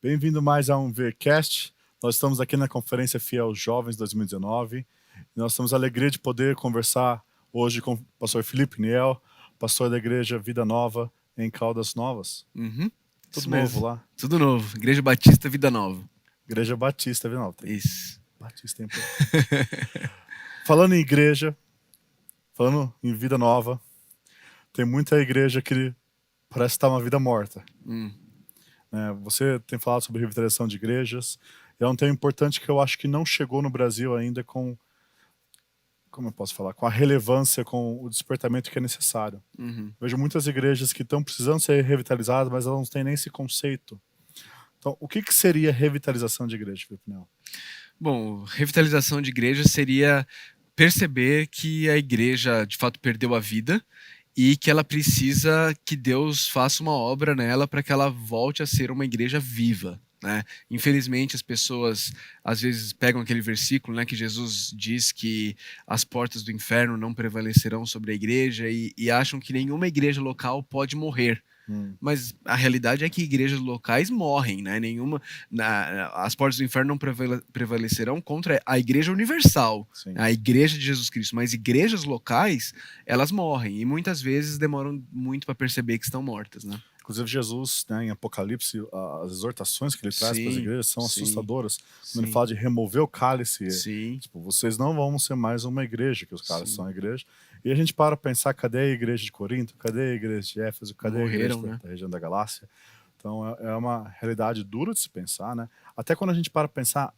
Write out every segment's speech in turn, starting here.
Bem-vindo mais a um VCast. Nós estamos aqui na Conferência Fiel Jovens 2019. E nós temos a alegria de poder conversar hoje com o pastor Felipe Niel, pastor da Igreja Vida Nova em Caldas Novas. Uhum, Tudo isso novo mesmo. lá. Tudo novo. Igreja Batista Vida Nova. Igreja Batista Vida Nova. Isso. Batista, hein? Falando em igreja, falando em vida nova, tem muita igreja que parece estar uma vida morta. Você tem falado sobre revitalização de igrejas. É um tema importante que eu acho que não chegou no Brasil ainda com, como eu posso falar, com a relevância, com o despertamento que é necessário. Vejo muitas igrejas que estão precisando ser revitalizadas, mas elas não têm nem esse conceito. Então, o que seria revitalização de igreja, Felipe Niel? Bom, revitalização de igreja seria perceber que a igreja de fato perdeu a vida e que ela precisa que Deus faça uma obra nela para que ela volte a ser uma igreja viva. Né? Infelizmente, as pessoas às vezes pegam aquele versículo, né, que Jesus diz que as portas do inferno não prevalecerão sobre a igreja e acham que nenhuma igreja local pode morrer. Mas a realidade é que igrejas locais morrem, né? As portas do inferno não prevalecerão contra a igreja universal, Sim. a igreja de Jesus Cristo. Mas igrejas locais, elas morrem e muitas vezes demoram muito para perceber que estão mortas, né? Inclusive Jesus, né, em Apocalipse, as exortações que ele traz para as igrejas são assustadoras. Quando ele fala de remover o cálice, tipo, vocês não vão ser mais uma igreja, que os cálices são a igreja. E a gente para pensar, cadê a igreja de Corinto? Cadê a igreja de Éfeso? Cadê a igreja da região da Galácia? Então é uma realidade dura de se pensar, né? Até quando a gente para pensar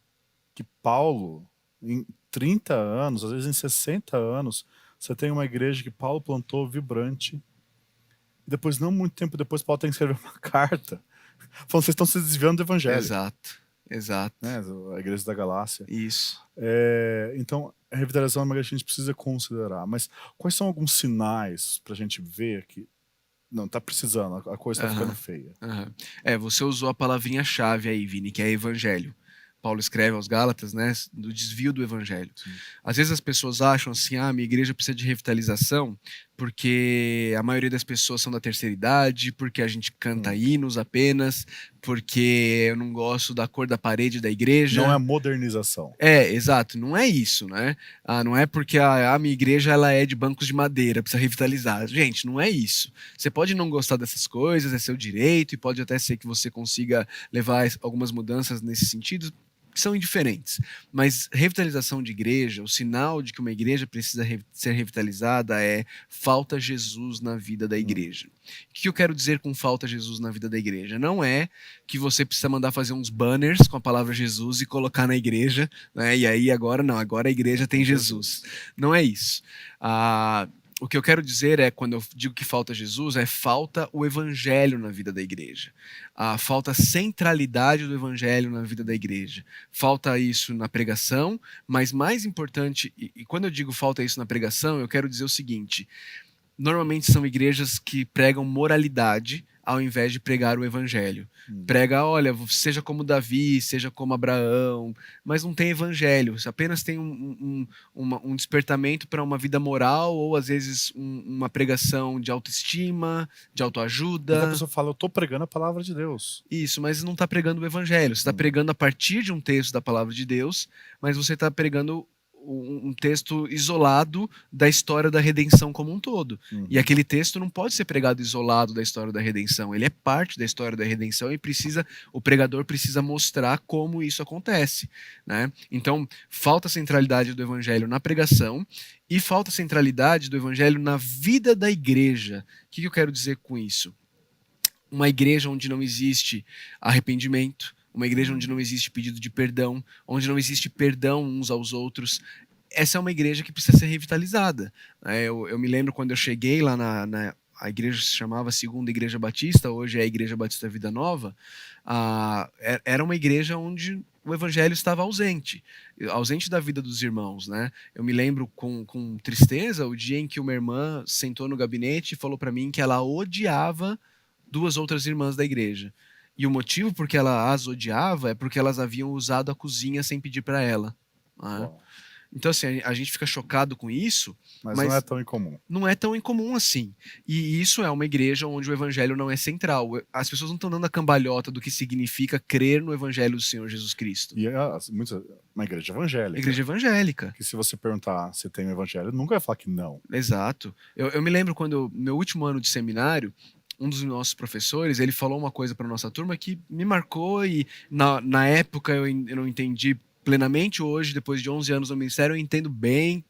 que Paulo, em 30 anos, às vezes em 60 anos, você tem uma igreja que Paulo plantou vibrante. E depois, não muito tempo depois, Paulo tem que escrever uma carta falando que vocês estão se desviando do evangelho. Exato. Né? A igreja da Galácia. Isso. Então, a revitalização é uma coisa que a gente precisa considerar. Mas quais são alguns sinais para a gente ver que não, tá precisando, a coisa está ficando feia? Você usou a palavrinha-chave aí, Vini, que é evangelho. Paulo escreve aos Gálatas, né, do desvio do evangelho. Sim. Às vezes as pessoas acham assim, minha igreja precisa de revitalização porque a maioria das pessoas são da terceira idade, porque a gente canta hinos apenas, porque eu não gosto da cor da parede da igreja. Não é modernização. Exato, não é isso, né? Não é porque a minha igreja ela é de bancos de madeira, precisa revitalizar. Gente, não é isso. Você pode não gostar dessas coisas, é seu direito, e pode até ser que você consiga levar algumas mudanças nesse sentido, que são indiferentes. Mas revitalização de igreja, o sinal de que uma igreja precisa ser revitalizada é falta Jesus na vida da igreja. O que eu quero dizer com falta Jesus na vida da igreja? Não é que você precisa mandar fazer uns banners com a palavra Jesus e colocar na igreja, né? E aí agora a igreja tem Jesus. Não é isso. O que eu quero dizer é, quando eu digo que falta Jesus, falta o evangelho na vida da igreja. Falta a centralidade do evangelho na vida da igreja. Falta isso na pregação, mas mais importante, e quando eu digo falta isso na pregação, eu quero dizer o seguinte: normalmente são igrejas que pregam moralidade ao invés de pregar o evangelho. Prega, olha, seja como Davi, seja como Abraão, mas não tem evangelho, apenas tem um despertamento para uma vida moral ou às vezes uma pregação de autoestima, de autoajuda. Mas a pessoa fala, eu estou pregando a palavra de Deus. Isso, mas não está pregando o evangelho, você está pregando a partir de um texto da palavra de Deus, mas você está pregando um texto isolado da história da redenção como um todo. E aquele texto não pode ser pregado isolado da história da redenção. Ele é parte da história da redenção e o pregador precisa mostrar como isso acontece. Né? Então, falta centralidade do evangelho na pregação e falta centralidade do evangelho na vida da igreja. O que eu quero dizer com isso? Uma igreja onde não existe arrependimento, uma igreja onde não existe pedido de perdão, onde não existe perdão uns aos outros. Essa é uma igreja que precisa ser revitalizada. Eu me lembro quando eu cheguei lá a igreja se chamava Segunda Igreja Batista, hoje é a Igreja Batista Vida Nova. Era uma igreja onde o evangelho estava ausente da vida dos irmãos, né? Eu me lembro com tristeza o dia em que uma irmã sentou no gabinete e falou para mim que ela odiava 2 outras irmãs da igreja. E o motivo por que ela as odiava é porque elas haviam usado a cozinha sem pedir para ela. Né? Então, assim, a gente fica chocado com isso, mas não é tão incomum. Não é tão incomum assim. E isso é uma igreja onde o evangelho não é central. As pessoas não estão dando a cambalhota do que significa crer no evangelho do Senhor Jesus Cristo. E é uma igreja evangélica. Igreja evangélica. Que se você perguntar se tem o evangelho, nunca vai falar que não. Exato. Eu me lembro quando, no meu último ano de seminário, um dos nossos professores, ele falou uma coisa para nossa turma que me marcou e na época eu não entendi plenamente. Hoje, depois de 11 anos no ministério, eu entendo bem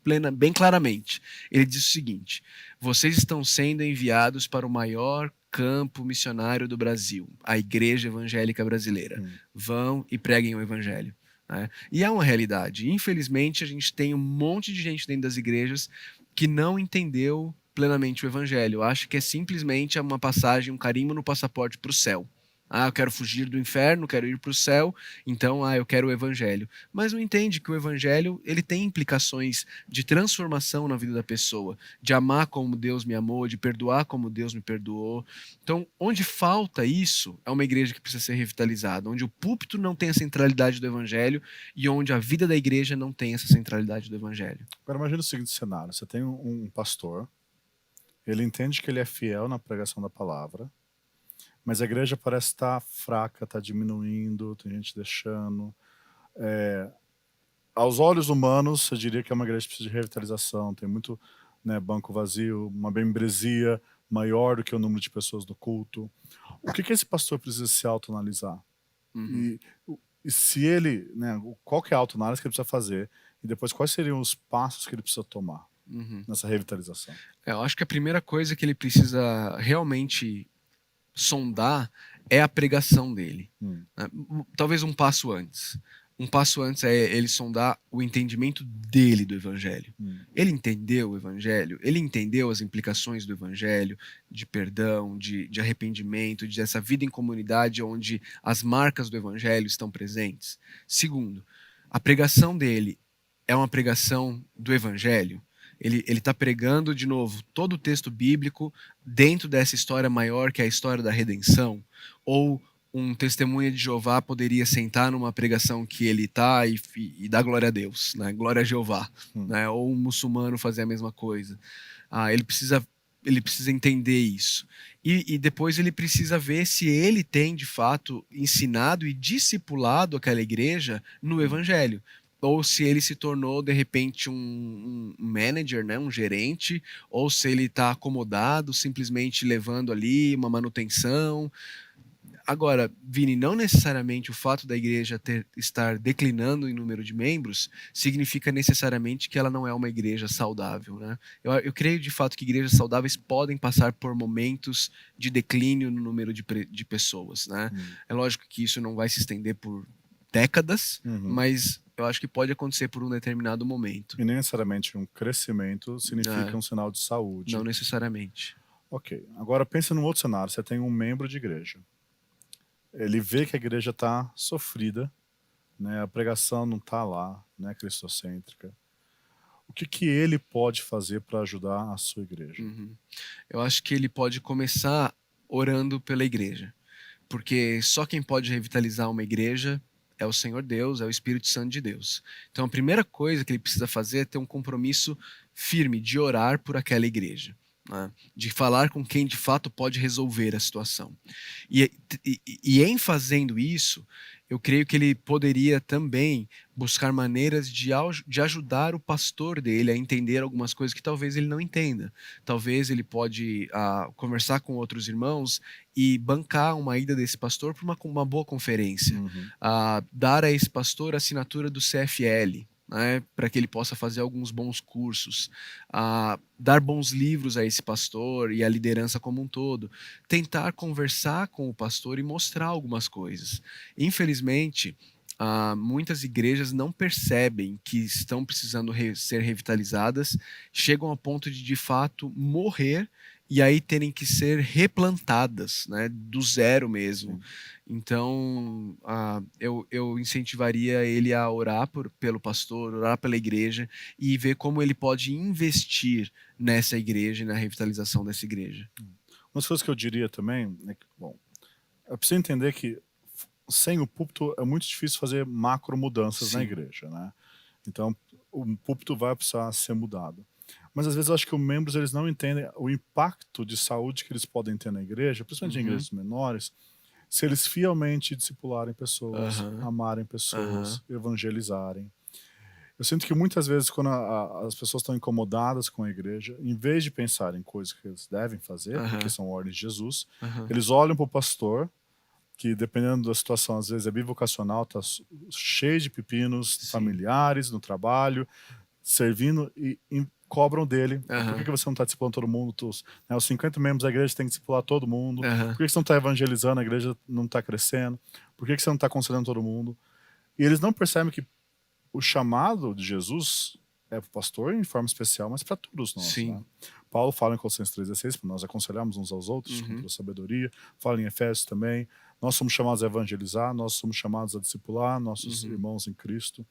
claramente. Ele disse o seguinte: vocês estão sendo enviados para o maior campo missionário do Brasil, a Igreja Evangélica Brasileira. Vão e preguem o evangelho. Né? E é uma realidade. Infelizmente, a gente tem um monte de gente dentro das igrejas que não entendeu plenamente o evangelho. Acho que é simplesmente uma passagem, um carimbo no passaporte para o céu. Eu quero fugir do inferno, quero ir para o céu, então eu quero o evangelho. Mas não entende que o evangelho ele tem implicações de transformação na vida da pessoa, de amar como Deus me amou, de perdoar como Deus me perdoou. Então, onde falta isso, é uma igreja que precisa ser revitalizada, onde o púlpito não tem a centralidade do evangelho e onde a vida da igreja não tem essa centralidade do evangelho. Agora imagina o seguinte cenário, você tem um pastor, ele entende que ele é fiel na pregação da palavra, mas a igreja parece estar fraca, está diminuindo, tem gente deixando. Aos olhos humanos, eu diria que é uma igreja que precisa de revitalização, tem muito banco vazio, uma membresia maior do que o número de pessoas do culto. O que esse pastor precisa se autoanalisar? E se ele, qual que é a autoanálise que ele precisa fazer? E depois, quais seriam os passos que ele precisa tomar nessa revitalização? Eu acho que a primeira coisa que ele precisa realmente sondar é a pregação dele. Talvez um passo antes. Um passo antes é ele sondar o entendimento dele do evangelho. Ele entendeu o evangelho? Ele entendeu as implicações do evangelho, de perdão, de arrependimento, de essa vida em comunidade onde as marcas do evangelho estão presentes? Segundo, a pregação dele é uma pregação do evangelho? Ele está pregando, de novo, todo o texto bíblico dentro dessa história maior que é a história da redenção? Ou um testemunha de Jeová poderia sentar numa pregação que ele está e dar glória a Deus, né? Glória a Jeová, né? Ou um muçulmano fazer a mesma coisa. Ele precisa entender isso. E depois ele precisa ver se ele tem, de fato, ensinado e discipulado aquela igreja no evangelho. Ou se ele se tornou, de repente, um manager, né? Um gerente, ou se ele está acomodado, simplesmente levando ali uma manutenção. Agora, Vini, não necessariamente o fato da igreja estar declinando em número de membros significa necessariamente que ela não é uma igreja saudável, né? Eu creio, de fato, que igrejas saudáveis podem passar por momentos de declínio no número de pessoas, né? É lógico que isso não vai se estender por décadas, mas eu acho que pode acontecer por um determinado momento. E nem necessariamente um crescimento significa um sinal de saúde. Não necessariamente. Ok. Agora pense num outro cenário. Você tem um membro de igreja. Ele vê que a igreja está sofrida, né? A pregação não está lá, né? Cristocêntrica. O que ele pode fazer para ajudar a sua igreja? Eu acho que ele pode começar orando pela igreja, porque só quem pode revitalizar uma igreja é o Senhor Deus, é o Espírito Santo de Deus. Então a primeira coisa que ele precisa fazer é ter um compromisso firme de orar por aquela igreja, né? De falar com quem de fato pode resolver a situação. E em fazendo isso, eu creio que ele poderia também buscar maneiras de ajudar o pastor dele a entender algumas coisas que talvez ele não entenda. Talvez ele pode conversar com outros irmãos e bancar uma ida desse pastor para uma boa conferência. Dar a esse pastor a assinatura do CFL, né, para que ele possa fazer alguns bons cursos, dar bons livros a esse pastor e a liderança como um todo, tentar conversar com o pastor e mostrar algumas coisas. Infelizmente, muitas igrejas não percebem que estão precisando ser revitalizadas, chegam ao ponto de fato morrer e aí terem que ser replantadas, né, do zero mesmo. Então, eu incentivaria ele a orar pelo pastor, orar pela igreja e ver como ele pode investir nessa igreja e na revitalização dessa igreja. Uma das coisas que eu diria também é que, bom, é preciso entender que sem o púlpito é muito difícil fazer macro mudanças na igreja, né? Então, o púlpito vai precisar ser mudado. Mas às vezes eu acho que os membros eles não entendem o impacto de saúde que eles podem ter na igreja, principalmente em igrejas menores, se eles fielmente discipularem pessoas, amarem pessoas, evangelizarem. Eu sinto que muitas vezes, quando as pessoas estão incomodadas com a igreja, em vez de pensar em coisas que eles devem fazer, porque são ordens de Jesus, eles olham para o pastor, que dependendo da situação, às vezes é bivocacional, está cheio de pepinos familiares, no trabalho, servindo e cobram dele. Por que você não está discipulando todo mundo? Os 50 membros da igreja têm que discipular todo mundo. Por que você não está evangelizando? A igreja não está crescendo. Por que você não está aconselhando todo mundo? E eles não percebem que o chamado de Jesus é para o pastor em forma especial, mas para todos nós. Né? Paulo fala em Colossenses 3,16 para nós aconselharmos uns aos outros com toda sabedoria. Fala em Efésios também. Nós somos chamados a evangelizar, nós somos chamados a discipular nossos irmãos em Cristo.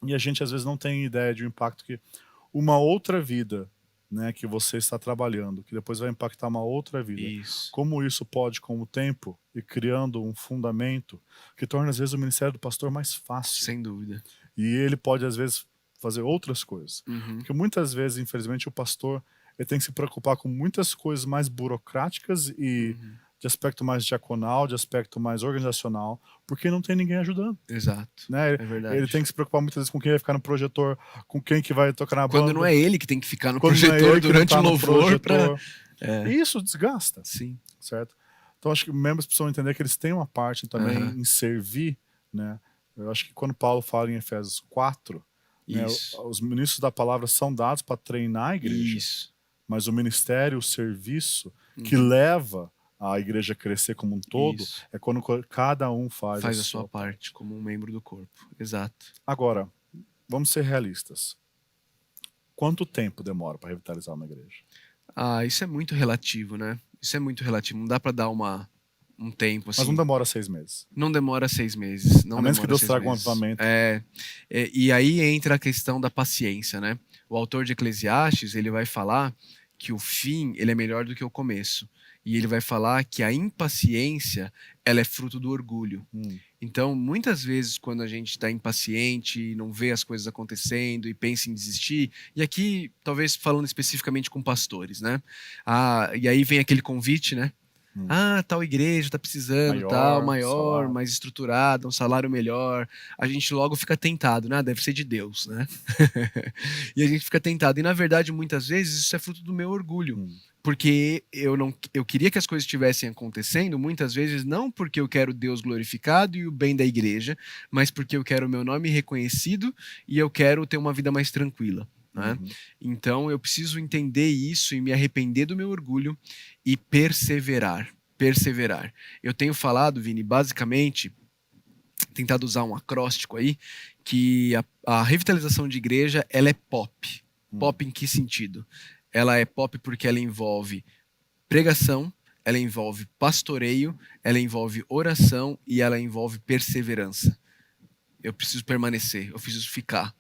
E a gente às vezes não tem ideia de um impacto que uma outra vida, né, que você está trabalhando, que depois vai impactar uma outra vida. Como isso pode, com o tempo, ir criando um fundamento que torna às vezes o ministério do pastor mais fácil. Sem dúvida. E ele pode às vezes fazer outras coisas. Porque muitas vezes, infelizmente, o pastor ele tem que se preocupar com muitas coisas mais burocráticas e de aspecto mais diaconal, de aspecto mais organizacional, porque não tem ninguém ajudando. Exato. Né? É verdade. Ele tem que se preocupar muitas vezes com quem vai ficar no projetor, com quem que vai tocar na banda. Quando não é ele que tem que ficar no projetor durante o louvor. E isso desgasta. Sim. Certo? Então acho que os membros precisam entender que eles têm uma parte também em servir. Né? Eu acho que quando Paulo fala em Efésios 4, né, os ministros da palavra são dados para treinar a igreja. Mas o ministério, o serviço que leva a igreja a crescer como um todo, é quando cada um faz a sua parte, como um membro do corpo. Exato. Agora, vamos ser realistas. Quanto tempo demora para revitalizar uma igreja? Isso é muito relativo, né? Isso é muito relativo. Não dá para dar um tempo assim. Mas não demora 6 meses. Não demora 6 meses. Não a menos que Deus traga um avivamento. E aí entra a questão da paciência, né? O autor de Eclesiastes, ele vai falar que o fim ele é melhor do que o começo. E ele vai falar que a impaciência ela é fruto do orgulho. Então, muitas vezes, quando a gente está impaciente, não vê as coisas acontecendo e pensa em desistir, e aqui, talvez falando especificamente com pastores, né? E aí vem aquele convite, né? Tal igreja está precisando, maior, mais estruturada, um salário melhor. A gente logo fica tentado, né? Deve ser de Deus, né? E a gente fica tentado. E, na verdade, muitas vezes, isso é fruto do meu orgulho. Porque eu queria que as coisas estivessem acontecendo, muitas vezes, não porque eu quero Deus glorificado e o bem da igreja, mas porque eu quero o meu nome reconhecido e eu quero ter uma vida mais tranquila. Né? Então eu preciso entender isso e me arrepender do meu orgulho e perseverar. Eu tenho falado, Vini, basicamente, tentado usar um acróstico aí, que a revitalização de igreja ela é pop. Pop em que sentido? Ela é pop porque ela envolve pregação, ela envolve pastoreio, ela envolve oração e ela envolve perseverança. Eu preciso permanecer, eu preciso ficar.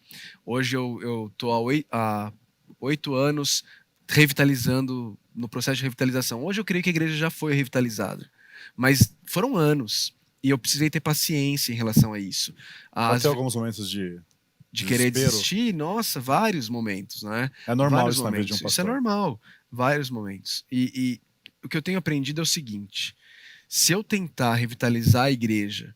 Hoje eu estou há 8 anos revitalizando, no processo de revitalização. Hoje eu creio que a igreja já foi revitalizada, mas foram anos e eu precisei ter paciência em relação a isso. Até alguns momentos de querer desistir, nossa, vários momentos, né? É normal isso na vida de um pastor. Isso é normal, vários momentos. E o que eu tenho aprendido é o seguinte: se eu tentar revitalizar a igreja,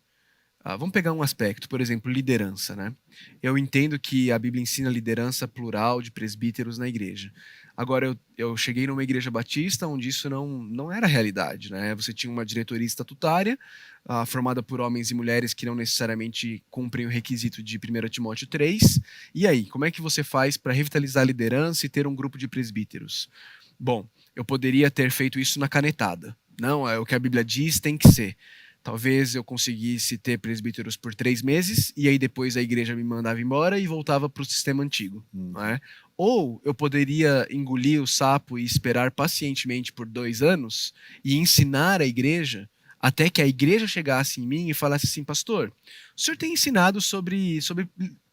vamos pegar um aspecto, por exemplo, liderança, né? Eu entendo que a Bíblia ensina liderança plural de presbíteros na igreja. Agora, eu cheguei numa igreja batista onde isso não era realidade, né? Você tinha uma diretoria estatutária, formada por homens e mulheres que não necessariamente cumprem o requisito de 1 Timóteo 3. E aí, como é que você faz para revitalizar a liderança e ter um grupo de presbíteros? Bom, eu poderia ter feito isso na canetada. Não, é o que a Bíblia diz, tem que ser. Talvez eu conseguisse ter presbíteros por 3 meses e aí depois a igreja me mandava embora e voltava para o sistema antigo. Não é? Ou eu poderia engolir o sapo e esperar pacientemente por 2 anos e ensinar a igreja até que a igreja chegasse em mim e falasse assim: pastor, o senhor tem ensinado sobre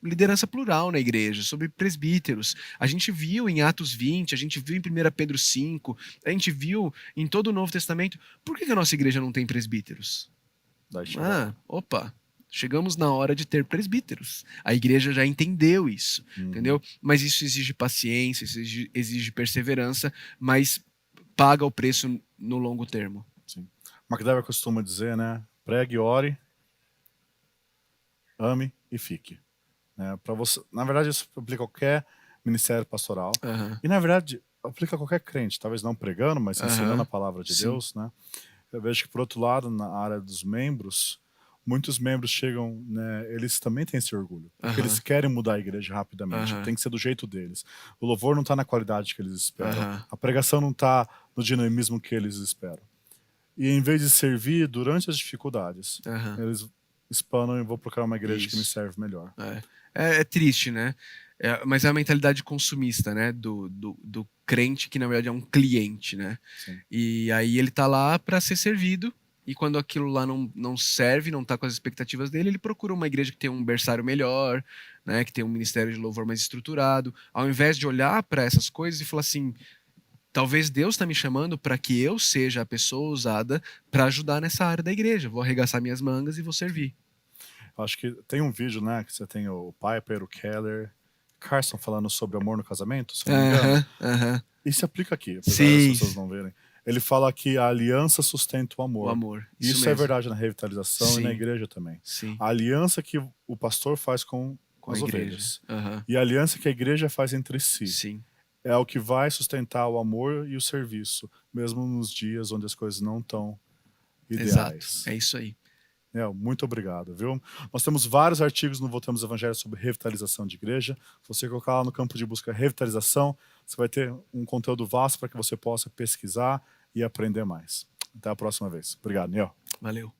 liderança plural na igreja, sobre presbíteros. A gente viu em Atos 20, a gente viu em 1 Pedro 5, a gente viu em todo o Novo Testamento. Por que a nossa igreja não tem presbíteros? Opa, deixa Chegamos na hora de ter presbíteros. A igreja já entendeu isso, entendeu? Mas isso exige paciência, isso exige perseverança, mas paga o preço no longo termo. Sim. McDowell costuma dizer, né? Pregue, ore, ame e fique. Para você, na verdade, isso aplica a qualquer ministério pastoral. E, na verdade, aplica a qualquer crente, talvez não pregando, mas ensinando a palavra de Deus, né? Eu vejo que, por outro lado, na área dos membros, muitos membros chegam, né, eles também têm esse orgulho, porque eles querem mudar a igreja rapidamente, tem que ser do jeito deles. O louvor não está na qualidade que eles esperam, a pregação não está no dinamismo que eles esperam. E em vez de servir durante as dificuldades, eles espanam e vou procurar uma igreja que me serve melhor. É triste, né? Mas é a mentalidade consumista, né? Do crente que, na verdade, é um cliente, né? Sim. E aí ele tá lá para ser servido, e quando aquilo lá não serve, não tá com as expectativas dele, ele procura uma igreja que tem um berçário melhor, né? Que tem um ministério de louvor mais estruturado, ao invés de olhar para essas coisas e falar assim: talvez Deus está me chamando para que eu seja a pessoa usada para ajudar nessa área da igreja. Vou arregaçar minhas mangas e vou servir. Acho que tem um vídeo, né, que você tem o Piper, o Keller, Carson falando sobre amor no casamento, se não me engano. E se aplica aqui, apesar das pessoas não verem. Ele fala que a aliança sustenta o amor. O amor. Isso é verdade na revitalização e na igreja também. Sim. A aliança que o pastor faz com as ovelhas. E a aliança que a igreja faz entre si. Sim. É o que vai sustentar o amor e o serviço, mesmo nos dias onde as coisas não estão ideais. Exato. É isso aí. Muito obrigado, viu? Nós temos vários artigos no Voltamos ao Evangelho sobre revitalização de igreja. Se você colocar lá no campo de busca revitalização, você vai ter um conteúdo vasto para que você possa pesquisar e aprender mais. Até a próxima vez. Obrigado, Niel. Valeu.